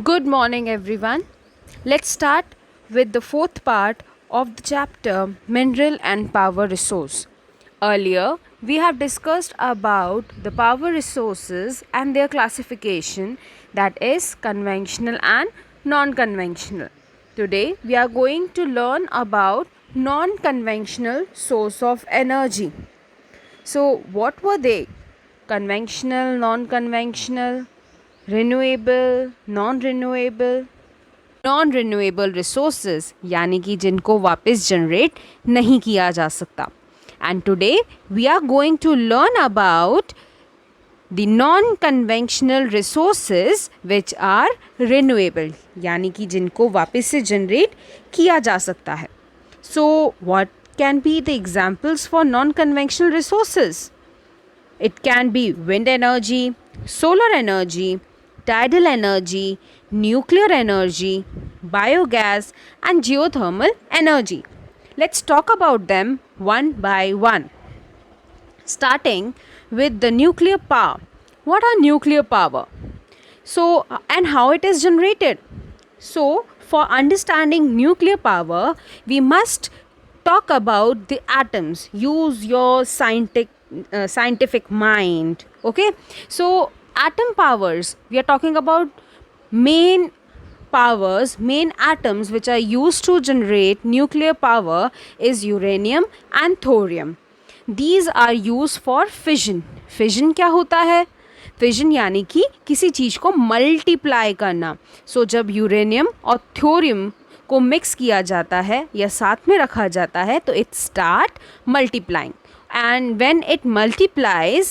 Good morning, everyone. Let's start with the fourth part of the chapter Mineral and Power Resource. Earlier, we have discussed about the power resources and their classification, that is conventional and non-conventional. Today, we are going to learn about non-conventional source of energy. So, what were they? Conventional, non-conventional, renewable, non-renewable. Non renewable resources यानी कि जिनको वापस generate नहीं किया जा सकता. And today we are going to learn about the non conventional resources which are renewable यानी कि जिनको वापस से जनरेट किया जा सकता है. So what can be the examples for non conventional resources? It can be wind energy, solar energy, tidal energy, nuclear energy, biogas, and geothermal energy. Let's talk about them one by one. Starting with the nuclear power. What are nuclear power? So, and how it is generated? So, for understanding nuclear power, we must talk about the atoms. Use your scientific mind. Okay, so atom powers, we are talking about main powers, main atoms which are used to generate nuclear power is uranium and thorium. These are used for fission. Fission क्या होता है? Fission यानी कि किसी चीज़ को multiply करना. सो जब uranium और थोरियम को मिक्स किया जाता है या साथ में रखा जाता है तो it start multiplying. And when it multiplies,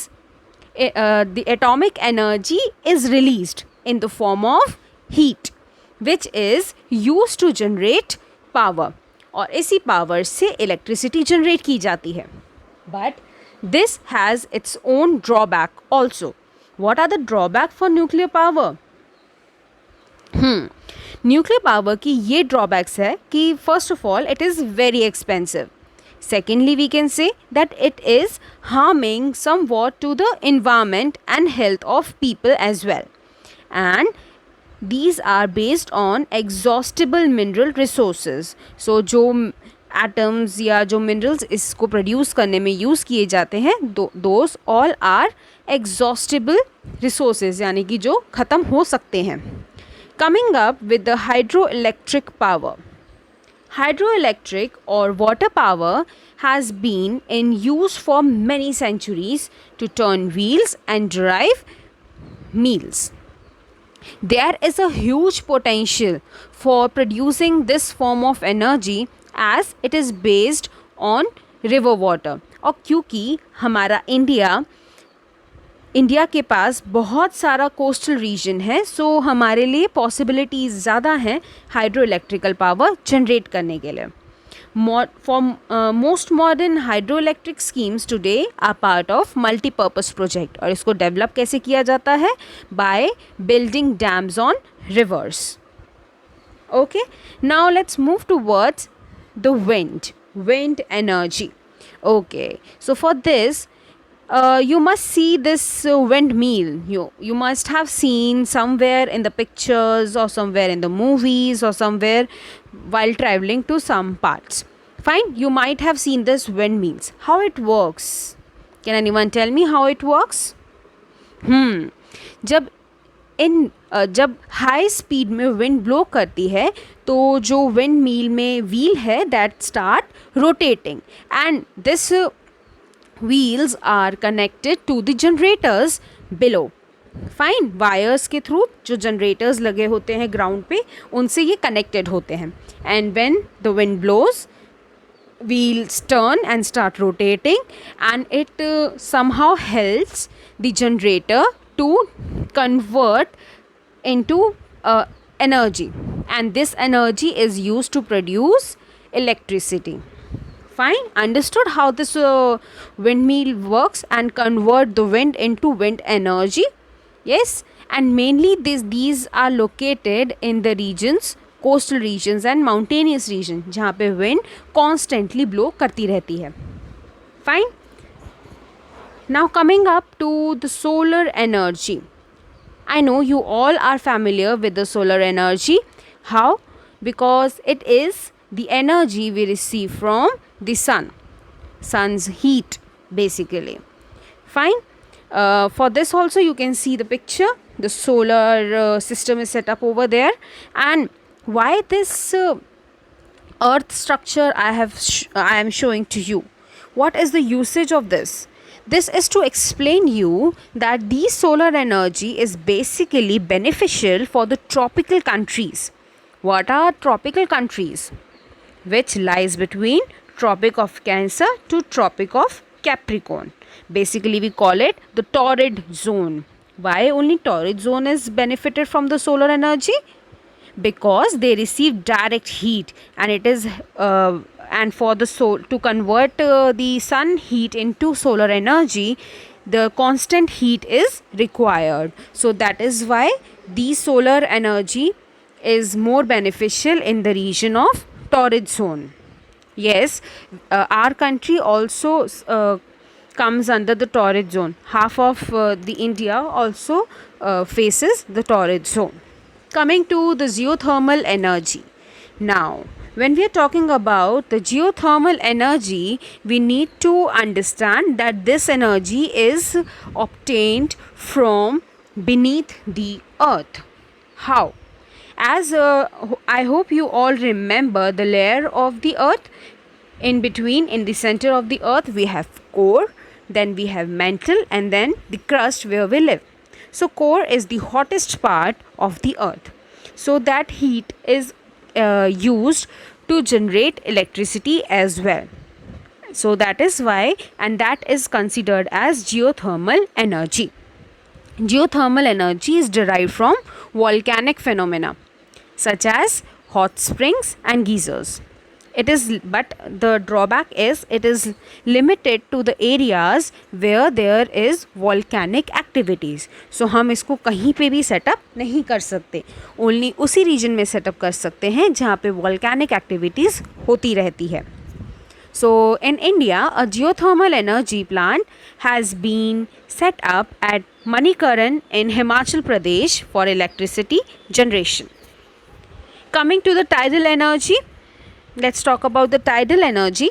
the atomic energy is released in the form of heat, which is used to generate power. और इसी पावर से इलेक्ट्रिसिटी जनरेट की जाती है. But this has its own drawback also. What are the drawback for nuclear power? Nuclear power की ये drawbacks है कि first of all it is very expensive. Secondly, we can say that it is harming somewhat to the environment and health of people as well. And these are based on exhaustible mineral resources. So जो atoms या जो minerals इसको produce करने में use किए जाते हैं those all are exhaustible resources यानी कि जो ख़त्म हो सकते हैं. Coming up with the hydroelectric power. Hydroelectric or water power has been in use for many centuries to turn wheels and drive mills. There is a huge potential for producing this form of energy as it is based on river water. और क्योंकि हमारा India के पास बहुत सारा coastal region है, सो हमारे लिए possibilities ज़्यादा हैं हाइड्रो इलेक्ट्रिकल पावर जनरेट करने के लिए. For most modern hydro electric schemes today are part of multipurpose project. और इसको डेवलप कैसे किया जाता है? By building dams on rivers. Okay, now let's move towards the wind energy. Okay, so for this you must see this windmill. You must have seen somewhere in the pictures or somewhere in the movies or somewhere while traveling to some parts. Fine, you might have seen this windmills. How it works? Can anyone tell me how it works? जब high speed में wind blow करती है तो जो wind mill में wheel है that start rotating and this wheels are connected to the generators below. Fine, wires के through जो जनरेटर्स लगे होते हैं ग्राउंड पे उनसे ये कनेक्टेड होते हैं. And when the wind blows wheels turn and start rotating and it somehow helps the generator to convert into energy, and this energy is used to produce electricity. Fine, understood how this windmill works and convert the wind into wind energy? Yes, and mainly these are located in the regions, coastal regions and mountainous region जहाँ पे wind constantly blow करती रहती है. Fine. Now coming up to the solar energy. I know you all are familiar with the solar energy. How? Because it is the energy we receive from the sun's heat, basically. Fine. For this also you can see the picture. The solar system is set up over there. And why this earth structure I am showing to you? What is the usage of this? This is to explain you that the solar energy is basically beneficial for the tropical countries. What are tropical countries? Which lies between Tropic of Cancer to Tropic of Capricorn. Basically, we call it the torrid zone. Why only torrid zone is benefited from the solar energy? Because they receive direct heat, and it is and for the soul to convert the sun heat into solar energy, the constant heat is required. So that is why the solar energy is more beneficial in the region of torrid zone. Yes, our country also comes under the torrid zone. Half of the India also faces the torrid zone. Coming to the geothermal energy. Now, when we are talking about the geothermal energy, we need to understand that this energy is obtained from beneath the earth. How? As I hope you all remember the layer of the earth. In between, in the center of the earth, we have core, then we have mantle, and then the crust where we live. So core is the hottest part of the earth. So that heat is used to generate electricity as well. So that is why, and that is considered as geothermal energy. Geothermal energy is derived from volcanic phenomena such as hot springs and geysers. It is, but the drawback is it is limited to the areas where there is volcanic activities. So हम इसको कहीं पे भी setup नहीं कर सकते, only उसी reason में सेटअप कर सकते हैं जहाँ पे volcanic activities होती रहती है. So in India, a geothermal energy plant has been set up at Manikaran in Himachal Pradesh for electricity generation. Coming to the tidal energy, let's talk about the tidal energy.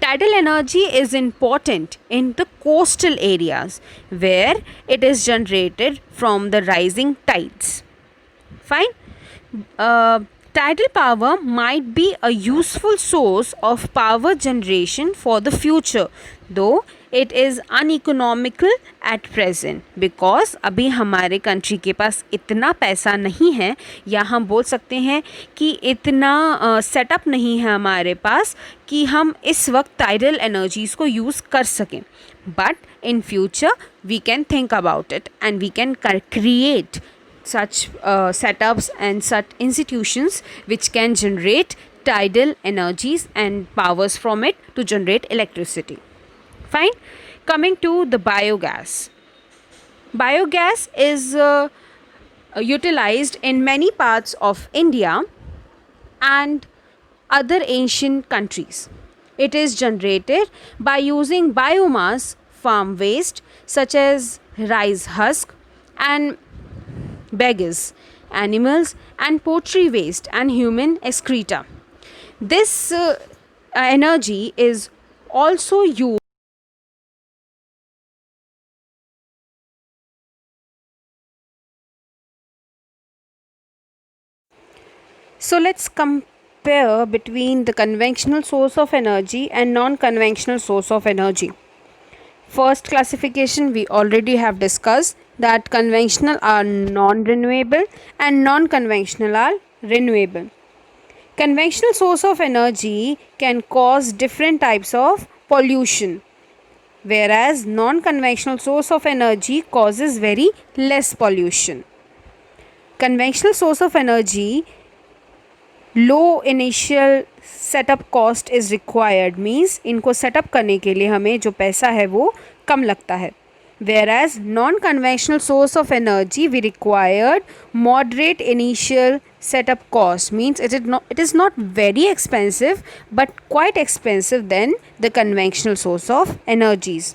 Tidal energy is important in the coastal areas where it is generated from the rising tides. Fine. Tidal power might be a useful source of power generation for the future, though it is uneconomical at present, because अभी हमारे country के पास इतना पैसा नहीं है, या हम बोल सकते हैं कि इतना सेटअप नहीं है हमारे पास कि हम इस वक्त टाइडल एनर्जीज़ को यूज़ कर सकें. But in future we can think about it and we can create such setups and such institutions which can generate tidal energies and powers from it to generate electricity. Fine. Coming to the biogas. Biogas is utilized in many parts of India and other ancient countries. It is generated by using biomass farm waste such as rice husk and beggars, animals and poultry waste and human excreta. This energy is also used. So let's compare between the conventional source of energy and non-conventional source of energy. First classification we already have discussed, that conventional are non-renewable and non-conventional are renewable. Conventional source of energy can cause different types of pollution, whereas non-conventional source of energy causes very less pollution. Conventional source of energy, low initial setup cost is required, means इनको setup करने के लिए हमें जो पैसा है वो कम लगता है. whereas non-conventional source of energy we required moderate initial setup cost, means it is not very expensive but quite expensive than the conventional source of energies.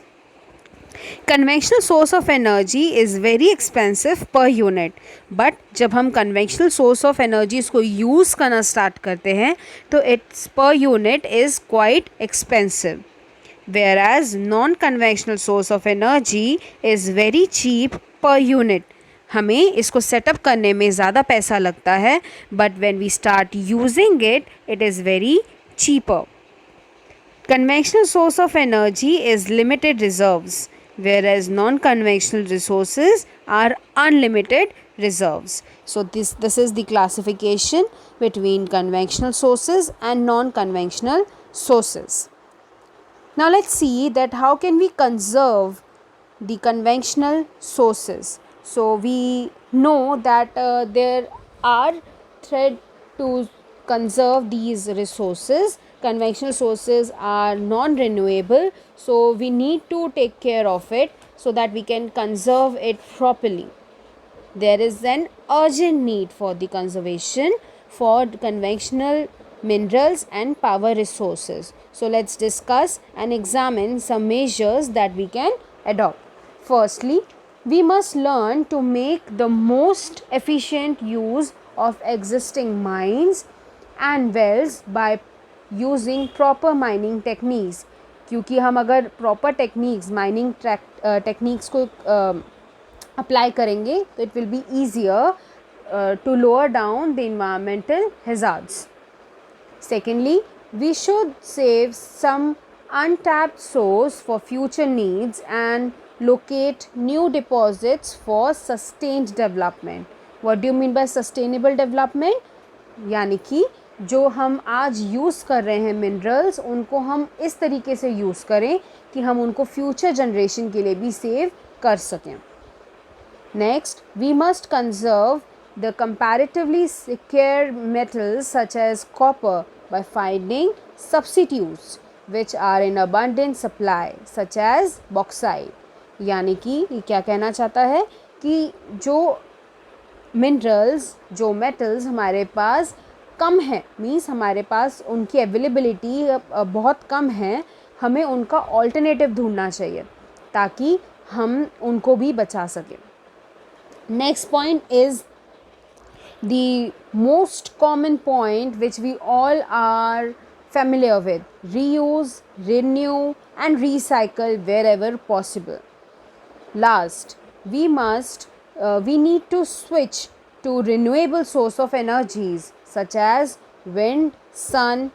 Conventional source of energy is very expensive per unit, but जब हम conventional source of energies को use करना start करते हैं तो it's per unit is quite expensive, whereas non-conventional source of energy is very cheap per unit. हमें इसको setup करने में ज़्यादा पैसा लगता है, but when we start using it, it is very cheaper. Conventional source of energy is limited reserves, whereas non-conventional resources are unlimited reserves. So this is the classification between conventional sources and non-conventional sources. Now let's see that how can we conserve the conventional sources. So we know that there are thread to conserve these resources. Conventional sources are non-renewable, so we need to take care of it so that we can conserve it properly. There is an urgent need for the conservation for conventional minerals and power resources. So let's discuss and examine some measures that we can adopt. Firstly, we must learn to make the most efficient use of existing mines and wells by using proper mining techniques. क्योंकि हम अगर proper techniques mining techniques को apply करेंगे तो it will be easier to lower down the environmental hazards. Secondly, we should save some untapped source for future needs and locate new deposits for sustained development. What do you mean by sustainable development? यानी कि जो हम आज use कर रहे हैं minerals, उनको हम इस तरीके से यूज़ करें कि हम उनको फ्यूचर जनरेशन के लिए भी सेव कर सकें. Next, we must conserve the comparatively scarce metals such as copper by finding substitutes which are in abundant supply such as bauxite. यानी कि ये क्या कहना चाहता है कि जो मिनरल्स, जो मेटल्स हमारे पास कम है, मीन्स हमारे पास उनकी अवेलेबिलिटी बहुत कम है, हमें उनका ऑल्टरनेटिव ढूंढना चाहिए ताकि हम उनको भी बचा सकें. Next point is the most common point which we all are familiar with: reuse, renew and recycle wherever possible. Last, we need to switch to renewable source of energies such as wind, sun,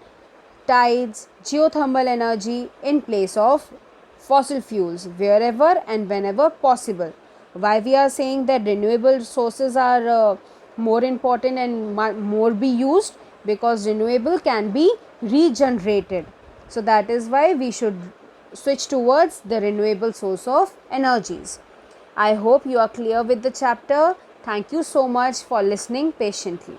tides, geothermal energy in place of fossil fuels wherever and whenever possible. Why we are saying that renewable sources are more important and more be used? Because renewable can be regenerated. So that is why we should switch towards the renewable source of energies. I hope you are clear with the chapter. Thank you so much for listening patiently.